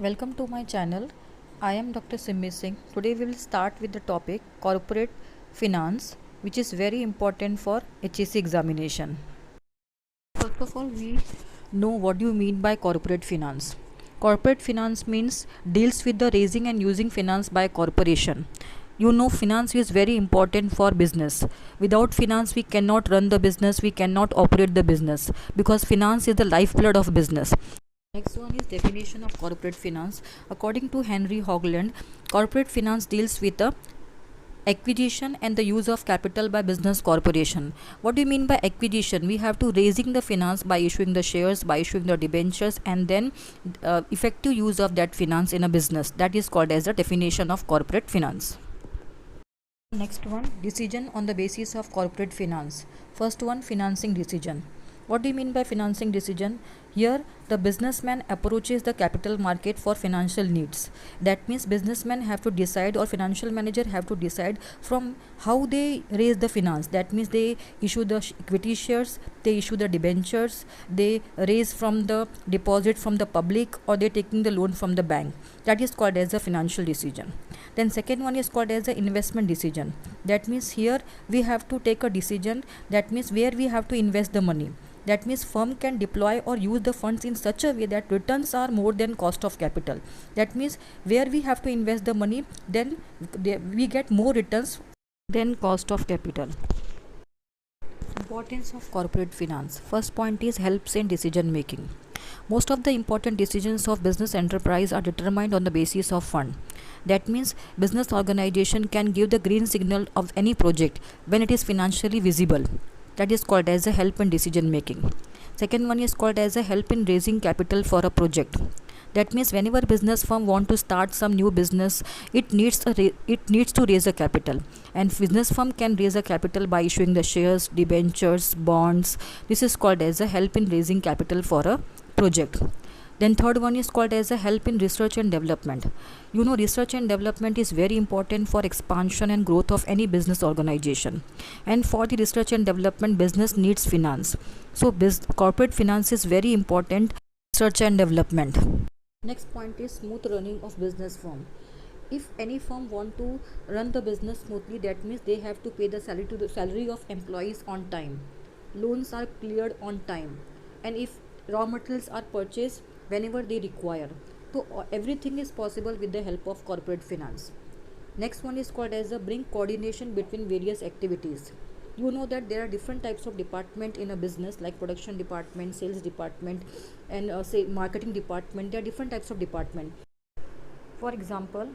Welcome to my channel. I am Dr. Simmi Singh. Today we will start with the topic corporate finance, which is very important for HSC examination. First of all, we know what you mean by corporate finance. Corporate finance means deals with the raising and using finance by corporation. You know, finance is very important for business. Without finance, we cannot run the business, we cannot operate the business because finance is the lifeblood of business. Next one is definition of corporate finance. According to Henry Hogland, corporate finance deals with the acquisition and the use of capital by business corporation. What do you mean by acquisition? We have to raising the finance by issuing the shares, by issuing the debentures, and then effective use of that finance in a business. That is called as the definition of corporate finance. Next one, decision on the basis of corporate finance. First one, financing decision. What do you mean by financing decision? Here, the businessman approaches the capital market for financial needs. That means businessmen have to decide, or financial manager have to decide from how they raise the finance. That means they issue the equity shares, they issue the debentures, they raise from the deposit from the public, or they taking the loan from the bank. That is called as a financial decision. Then second one is called as the investment decision. That means here we have to take a decision. That means where we have to invest the money. That means firm can deploy or use the funds in such a way that returns are more than cost of capital. That means where we have to invest the money, then we get more returns than cost of capital. Importance of corporate finance. First point is helps in decision making. Most of the important decisions of business enterprise are determined on the basis of fund. That means business organization can give the green signal of any project when it is financially visible. That is called as a help in decision making. Second one is called as a help in raising capital for a project. That means whenever business firm want to start some new business, it needs to raise a capital, and business firm can raise a capital by issuing the shares, debentures, bonds. This is called as a help in raising capital for a project. Then third one is called as a help in research and development. You know, research and development is very important for expansion and growth of any business organization. And for the research and development, business needs finance. So corporate finance is very important. Research and development. Next point is smooth running of business firm. If any firm want to run the business smoothly, that means they have to pay the salary of employees on time. Loans are cleared on time, and if raw materials are purchased whenever they require. So everything is possible with the help of corporate finance. Next one is called as a bring coordination between various activities. You know that there are different types of department in a business, like production department, sales department, and say marketing department. There are different types of department. For example,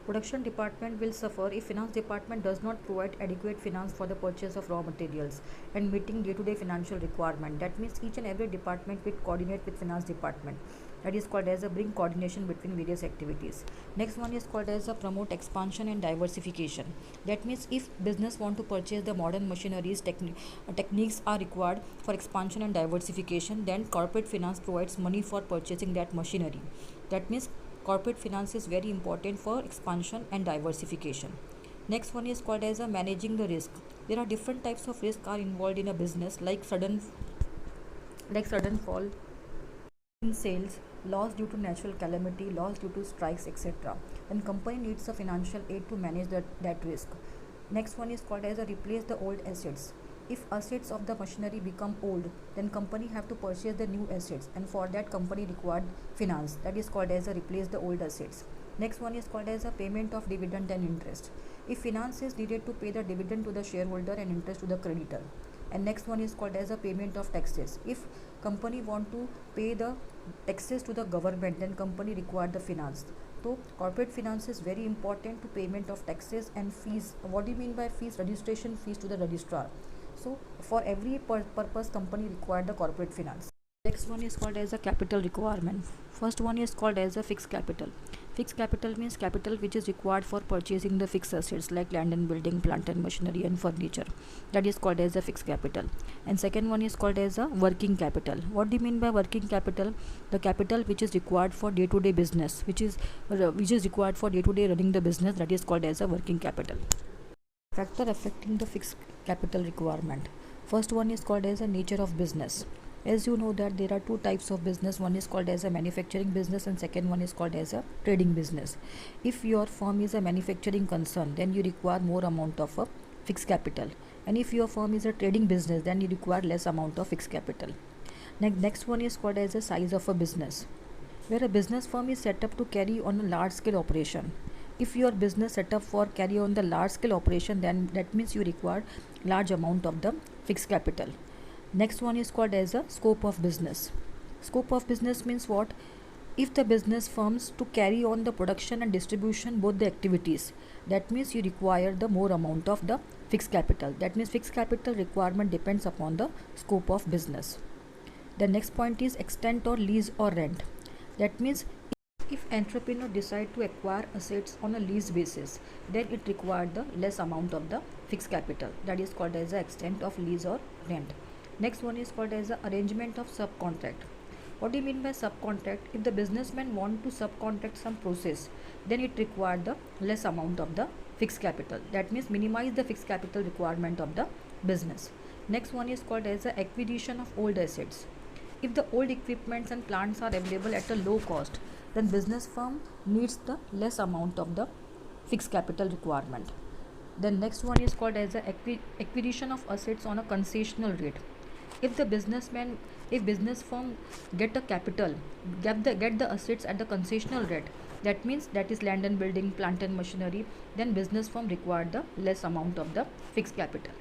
production department will suffer if finance department does not provide adequate finance for the purchase of raw materials and meeting day-to-day financial requirement. That means each and every department will coordinate with finance department. That is called as a bring coordination between various activities. Next one is called as a promote expansion and diversification. That means if business want to purchase the modern machineries, techniques are required for expansion and diversification, then corporate finance provides money for purchasing that machinery. That means corporate finance is very important for expansion and diversification. Next one is called as a managing the risk. There are different types of risk are involved in a business, like sudden fall in sales, loss due to natural calamity, loss due to strikes, etc. And company needs a financial aid to manage that risk. Next one is called as a replace the old assets. If assets of the machinery become old, then company have to purchase the new assets, and for that company required finance. That is called as a replace the old assets. Next one is called as a payment of dividend and interest. If finance is needed to pay the dividend to the shareholder and interest to the creditor. And next one is called as a payment of taxes. If company want to pay the taxes to the government, then company require the finance. So corporate finance is very important to payment of taxes and fees. What do you mean by fees? Registration fees to the registrar. So for every purpose, company require the corporate finance. Next one is called as a capital requirement. First one is called as a fixed capital. Fixed capital means capital which is required for purchasing the fixed assets like land and building, plant and machinery, and furniture. That is called as a fixed capital. And second one is called as a working capital. What do you mean by working capital? The capital which is required for day-to-day business, which is required for day-to-day running the business. That is called as a working capital. Factor affecting the fixed capital requirement. First one is called as a nature of business. As you know that there are two types of business. One is called as a manufacturing business and second one is called as a trading business. If your firm is a manufacturing concern, then you require more amount of a fixed capital, and if your firm is a trading business, then you require less amount of fixed capital. Next one is called as a size of a business, where a business firm is set up to carry on a large scale operation. If your business set up for carry on the large scale operation, then that means you require large amount of the fixed capital. Next one is called as a scope of business. Scope of business means what? If the business firms to carry on the production and distribution both the activities, that means you require the more amount of the fixed capital. That means fixed capital requirement depends upon the scope of business. The next point is extent or lease or rent. That means if entrepreneur decide to acquire assets on a lease basis, then it required the less amount of the fixed capital. That is called as the extent of lease or rent. Next one is called as the arrangement of subcontract. What do you mean by subcontract? If the businessman want to subcontract some process, then it required the less amount of the fixed capital. That means minimize the fixed capital requirement of the business. Next one is called as the acquisition of old assets. If the old equipments and plants are available at a low cost, then business firm needs the less amount of the fixed capital requirement. Then next one is called as the acquisition of assets on a concessional rate. If the business firm get the assets at the concessional rate, that means that is land and building, plant and machinery, then business firm require the less amount of the fixed capital.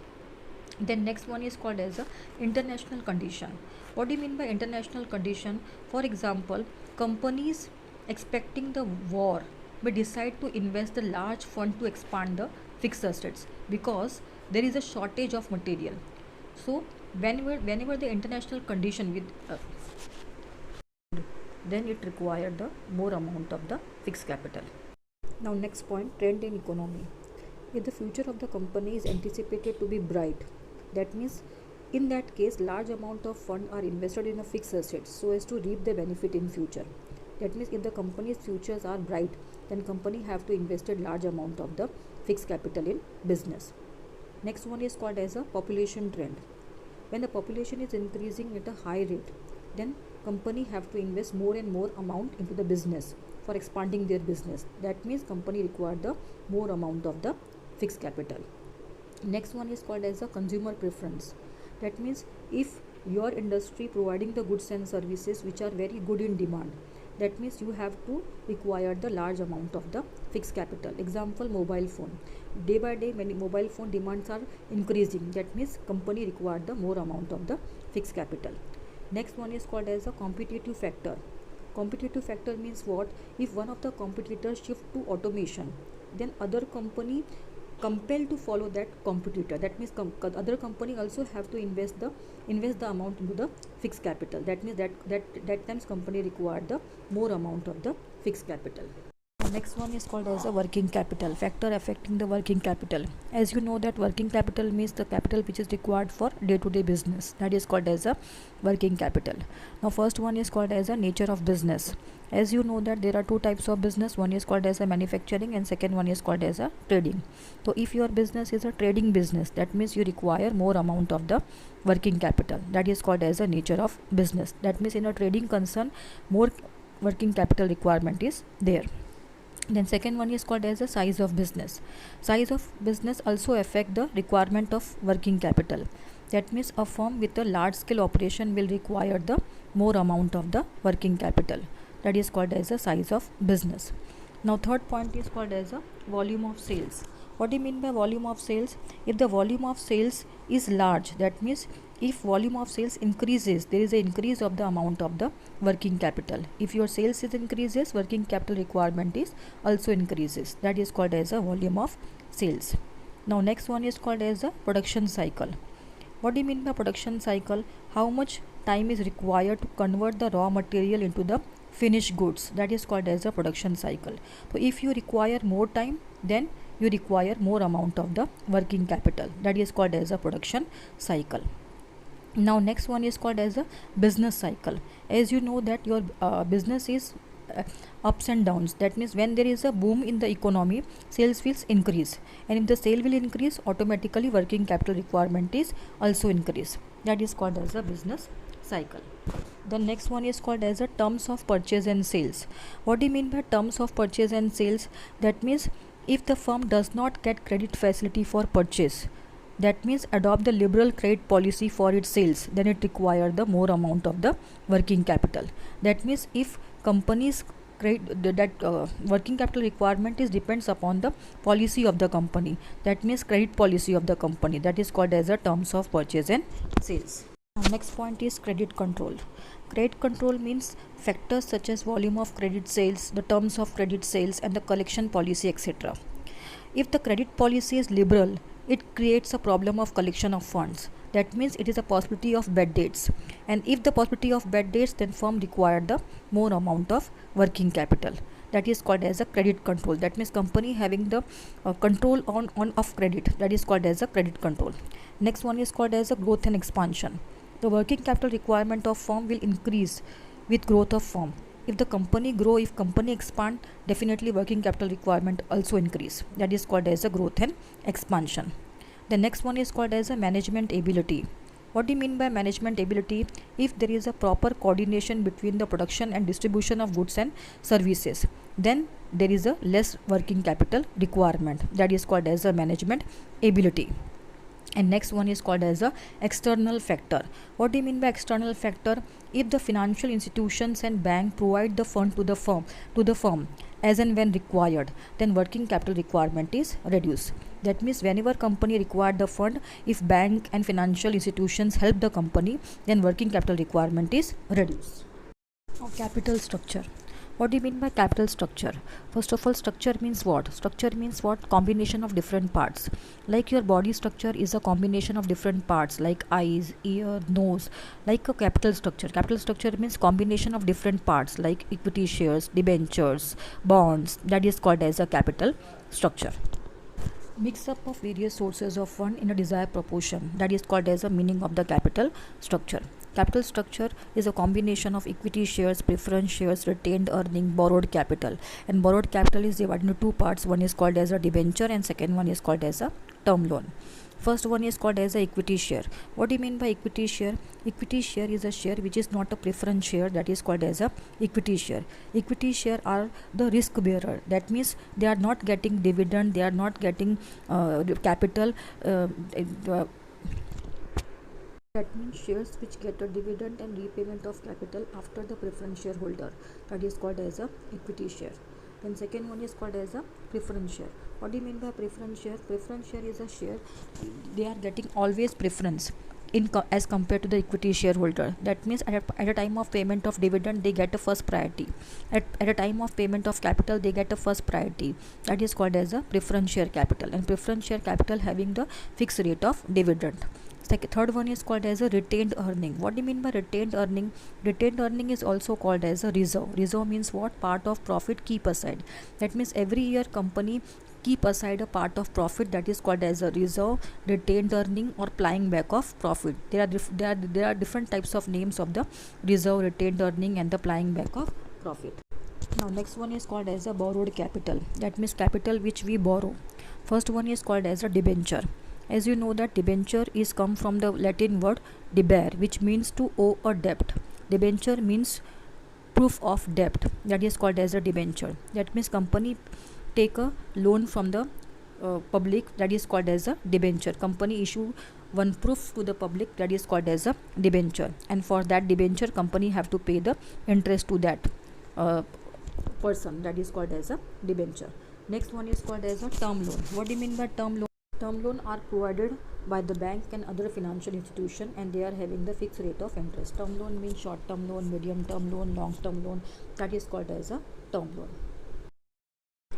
Then next one is called as a international condition. What do you mean by international condition? For example, companies expecting the war may decide to invest a large fund to expand the fixed assets because there is a shortage of material. So whenever the international condition with then it required the more amount of the fixed capital. Now next point, trend in economy. If the future of the company is anticipated to be bright, that means in that case large amount of funds are invested in a fixed assets so as to reap the benefit in future. That means if the company's futures are bright, then company have to invest a large amount of the fixed capital in business. Next one is called as a population trend. When the population is increasing at a high rate, then company have to invest more and more amount into the business for expanding their business. That means company require the more amount of the fixed capital. Next one is called as a consumer preference. That means if your industry providing the goods and services which are very good in demand, that means you have to require the large amount of the fixed capital. Example, mobile phone. Day by day many mobile phone demands are increasing. That means company require the more amount of the fixed capital. Next one is called as a competitive factor. Competitive factor means what? If one of the competitors shift to automation, then other company compelled to follow that competitor. That means other company also have to invest the amount into the fixed capital. That means that times company require the more amount of the fixed capital. Next one is called as a working capital, factor affecting the working capital. As you know that working capital means the capital which is required for day-to-day business. That is called as a working capital. Now first one is called as a nature of business. As you know that there are two types of business. One is called as a manufacturing and second one is called as a trading. So if your business is a trading business, that means you require more amount of the working capital. That is called as a nature of business. That means in a trading concern more working capital requirement is there. Then second one is called as the size of business. Size of business also affect the requirement of working capital. That means a firm with a large scale operation will require the more amount of the working capital. That is called as the size of business. Now third point is called as a volume of sales. What do you mean by volume of sales? If the volume of sales is large, that means if volume of sales increases, there is an increase of the amount of the working capital. If your sales is increases, working capital requirement is also increases. That is called as a volume of sales. Now next one is called as a production cycle. What do you mean by production cycle? How much time is required to convert the raw material into the finished goods? That is called as a production cycle. So if you require more time, then you require more amount of the working capital. That is called as a production cycle. Now next one is called as a business cycle. As you know that your business is ups and downs. That means when there is a boom in the economy, sales will increase, and if the sale will increase, automatically working capital requirement is also increase. That is called as a business cycle. The next one is called as a terms of purchase and sales. What do you mean by terms of purchase and sales? That means if the firm does not get credit facility for purchase, that means adopt the liberal credit policy for its sales, then it require the more amount of the working capital. That means if companies working capital requirement is depends upon the policy of the company, that means credit policy of the company, that is called as a terms of purchase and sales. Next point is credit control. Credit control means factors such as volume of credit sales, the terms of credit sales, and the collection policy, etc. If the credit policy is liberal, it creates a problem of collection of funds. That means it is a possibility of bad debts. And if the possibility of bad debts, then firm require the more amount of working capital. That is called as a credit control. That means company having the control on of credit. That is called as a credit control. Next one is called as a growth and expansion. The working capital requirement of firm will increase with growth of firm. If the company grow, if company expand, definitely working capital requirement also increase. That is called as a growth and expansion. The next one is called as a management ability. What do you mean by management ability? If there is a proper coordination between the production and distribution of goods and services, then there is a less working capital requirement. That is called as a management ability. And next one is called as a external factor. What do you mean by external factor? If the financial institutions and bank provide the fund to the firm as and when required, then working capital requirement is reduced. That means whenever company required the fund, if bank and financial institutions help the company, then working capital requirement is reduced. Now, capital structure. What do you mean by capital structure? First of all, structure means what? Structure means what? Combination of different parts. Like your body structure is a combination of different parts like eyes, ear, nose. Like a capital structure. Capital structure means combination of different parts like equity shares, debentures, bonds. That is called as a capital structure. Mix up of various sources of fund in a desired proportion, that is called as a meaning of the capital structure. Capital structure is a combination of equity shares, preference shares, retained earning, borrowed capital. And borrowed capital is divided into two parts. One is called as a debenture and second one is called as a term loan. First one is called as a equity share. What do you mean by equity share? Equity share is a share which is not a preference share, that is called as a equity share. Equity share are the risk bearer. That means they are not getting dividend, they are not getting capital. That means shares which get a dividend and repayment of capital after the preference shareholder. That is called as a equity share. Then second one is called as a preference share. What do you mean by preference share? Preference share is a share they are getting always preference as compared to the equity shareholder. That means at a time of payment of dividend they get a first priority. At a time of payment of capital they get a first priority. That is called as a preference share capital. And preference share capital having the fixed rate of dividend. Third one is called as a retained earning. What do you mean by retained earning? Retained earning is also called as a reserve. Reserve means what? Part of profit keep aside. That means every year company keep aside a part of profit, that is called as a reserve, retained earning, or plying back of profit. There are different types of names of the reserve, retained earning, and the plying back of profit. Now next one is called as a borrowed capital. That means capital which we borrow. First one is called as a debenture. As you know that debenture is come from the Latin word debere, which means to owe a debt. Debenture means proof of debt. That is called as a debenture. That means company take a loan from the public, that is called as a debenture. Company issue one proof to the public, that is called as a debenture. And for that debenture, company have to pay the interest to that person. That is called as a debenture. Next one is called as a term loan. What do you mean by term loan? Term loan are provided by the bank and other financial institution, and they are having the fixed rate of interest. Term loan means short term loan, medium term loan, long term loan. That is called as a term loan.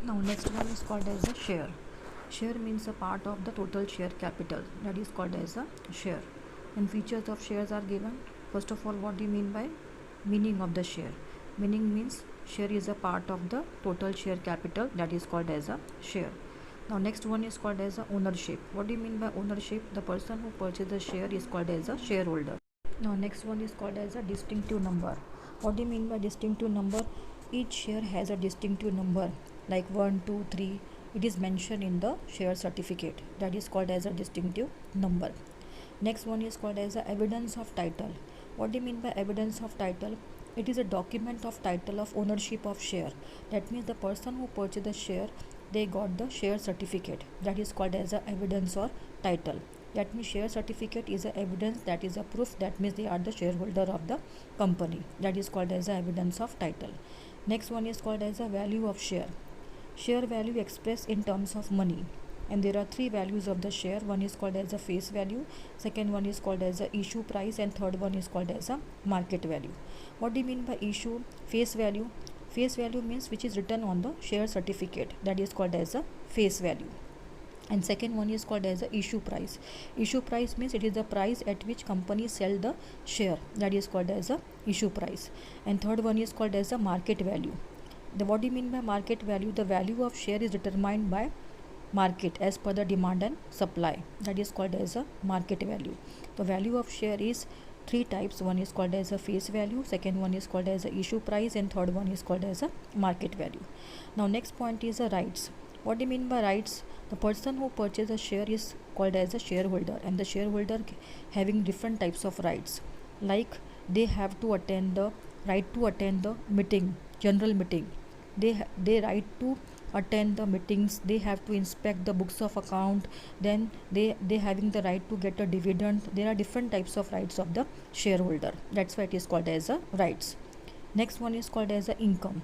Now next one is called as a share. Share means a part of the total share capital. That is called as a share. And features of shares are given. First of all, what do you mean by meaning of the share? Meaning means share is a part of the total share capital. That is called as a share. Now next one is called as a ownership. What do you mean by ownership? The person who purchases the share is called as a shareholder. Now next one is called as a distinctive number. What do you mean by distinctive number? Each share has a distinctive number like 1, 2, 3. It is mentioned in the share certificate. That is called as a distinctive number. Next one is called as a evidence of title. What do you mean by evidence of title? It is a document of title of ownership of share. That means the person who purchased the share, they got the share certificate. That is called as a evidence or title. That means share certificate is a evidence, that is a proof, that means they are the shareholder of the company. That is called as a evidence of title. Next one is called as a value of share. Share value expressed in terms of money, and there are three values of the share. One is called as a face value, second one is called as a issue price, and third one is called as a market value. What do you mean by issue? Face value. Face value means which is written on the share certificate, that is called as a face value. And second one is called as a issue price. Issue price means it is the price at which company sell the share, that is called as a issue price. And third one is called as a market value. What do you mean by market value? The value of share is determined by market as per the demand and supply, that is called as a market value. The value of share is three types. One is called as a face value, second one is called as a issue price, and third one is called as a market value. Now next point is a rights. What do you mean by rights? The person who purchases a share is called as a shareholder, and the shareholder having different types of rights, like they have to attend the right to attend the meeting, general meeting. They right to attend the meetings, they have to inspect the books of account, then they having the right to get a dividend. There are different types of rights of the shareholder. That's why it is called as a rights. Next one is called as a income.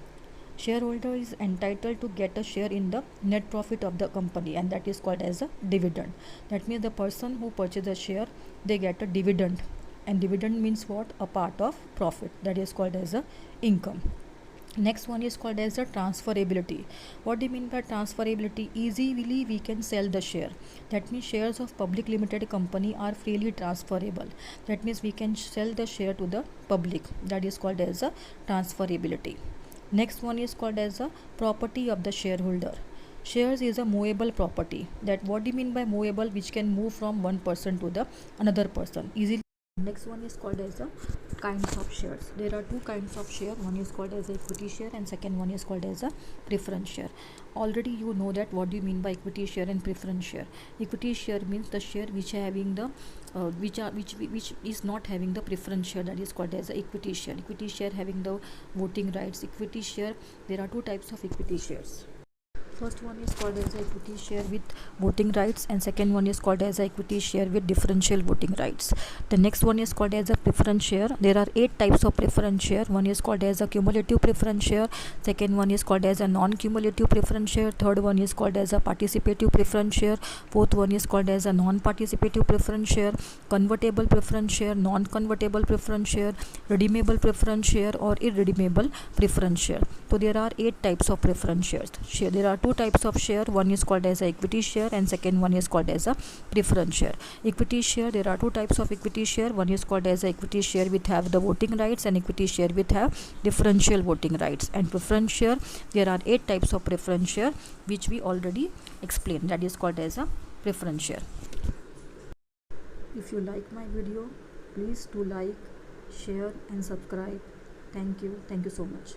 Shareholder is entitled to get a share in the net profit of the company, and that is called as a dividend. That means the person who purchases a share, they get a dividend, and dividend means what? A part of profit, that is called as a income. Next one is called as a transferability. What do you mean by transferability? Easily we can sell the share. That means shares of public limited company are freely transferable. That means we can sell the share to the public. That is called as a transferability. Next one is called as a property of the shareholder. Shares is a movable property. That what do you mean by movable? Which can move from one person to the another person easily. Next one is called as a kinds of shares. There are two kinds of share. One is called as equity share, and second one is called as a preference share. Already you know that what do you mean by equity share and preference share. Equity share means the share which having the which is not having the preference share, that is called as a equity share. Equity share having the voting rights. Equity share, there are two types of equity shares. First one is called as equity share with voting rights, and second one is called as equity share with differential voting rights. The next one is called as a preference share. There are 8 types of preference share. One is called as a cumulative preference share, second one is called as a non-cumulative preference share, third one is called as a participative preference share, fourth one is called as a non-participative preference share, convertible preference share, non-convertible preference share, redeemable preference share, or irredeemable preference share. So there are 8 types of preference shares. There are two types of share. One is called as a equity share, and second one is called as a preference share. Equity share, there are two types of equity share. One is called as a equity share with have the voting rights, and equity share with have differential voting rights. And preference share, there are 8 types of preference share which we already explained. That is called as a preference share. If you like my video, please do like, share and subscribe. Thank you so much.